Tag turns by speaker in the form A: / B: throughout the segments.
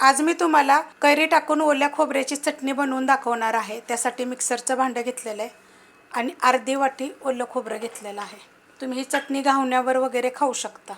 A: आज मी तुम्हाला कैरी टाकून ओल्या खोबऱ्याची चटणी बनवून दाखवणार आहे। त्यासाठी मिक्सरचं भांडं घेतलेलं आहे आणि अर्धी वाटी ओलं खोबरं घेतलेलं आहे। तुम्ही ही चटणी घावण्यावर वगैरे खाऊ शकता।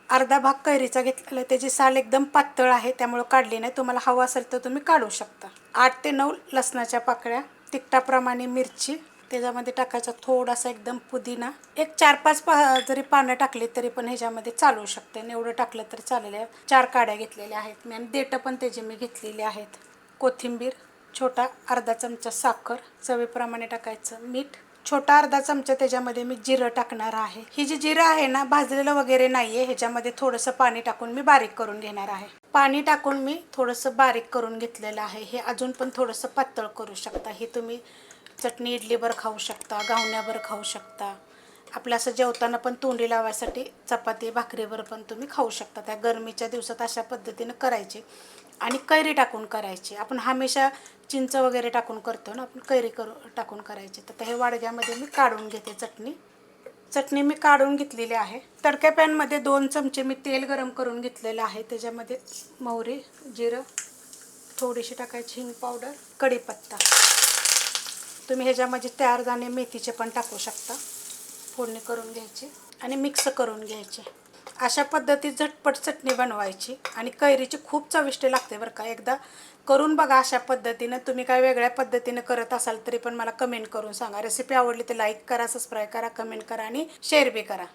A: अर्धा भाग कैरीचा घेतलेला आहे, त्याची साल एकदम पातळ आहे त्यामुळे काढली नाही। तुम्हाला हवं असेल तर तुम्ही काढू शकता। 8 ते 9 लसणाच्या पाकळ्या, तिखटाप्रमाणे मिरची, त्याच्यामध्ये टाकायचा थोडासा एकदम पुदिना, एक 4-5 जरी पानं टाकली तरी पण ह्याच्यामध्ये चालू शकते। एवढं टाकलं तर चालेल। 4 काड्या घेतलेल्या आहेत मी आणि देठ पण त्याचे मी घेतलेले आहेत। कोथिंबीर, छोटा अर्धा चमचा साखर, चवीप्रमाणे टाकायचं मीठ, छोटा अर्धा चमचा त्याच्यामध्ये मी जिरं टाकणार आहे। ही जी जिरं आहे ना भाजलेलं वगैरे नाहीये, ह्याच्यामध्ये थोडंसं पाणी टाकून मी बारीक करून घेणार आहे। पाणी टाकून मी थोडंसं बारीक करून घेतलेलं आहे। हे अजून पण थोडंसं पातळ करू शकता। हे तुम्ही चटणी इडलीवर खाऊ शकता, घावण्यावर खाऊ शकता, आपलं असं जेवताना पण तोंडी लावायसाठी चपाती भाकरीवर पण तुम्ही खाऊ शकता। त्या गरमीच्या दिवसात अशा पद्धतीनं करायची आणि कैरी टाकून करायची। आपण हमेशा चिंच वगैरे टाकून करतो ना, आपण कैरी टाकून करायची। तर हे वाडग्यामध्ये मी काढून घेते चटणी मी काढून घेतलेली आहे। तडक्या पॅनमध्ये 2 चमचे मी तेल गरम करून घेतलेलं आहे। त्याच्यामध्ये मोहरी, जिरं, थोडीशी टाकायची हिंग पावडर, कढीपत्ता, तुम्ही ह्याच्यामध्ये 4 दाणे मेथीचे पण टाकू शकता। फोडणी करून घ्यायची आणि मिक्स करून घ्यायची। अशा पद्धतीत झटपट चटणी बनवायची आणि कैरीची खूप चविष्ट लागते बरं का। एकदा करून बघा अशा पद्धतीनं। तुम्ही काय वेगळ्या पद्धतीनं करत असाल तरी पण मला कमेंट करून सांगा। रेसिपी आवडली तर लाईक करा, सबस्क्राईब करा, कमेंट करा आणि शेअर बी करा।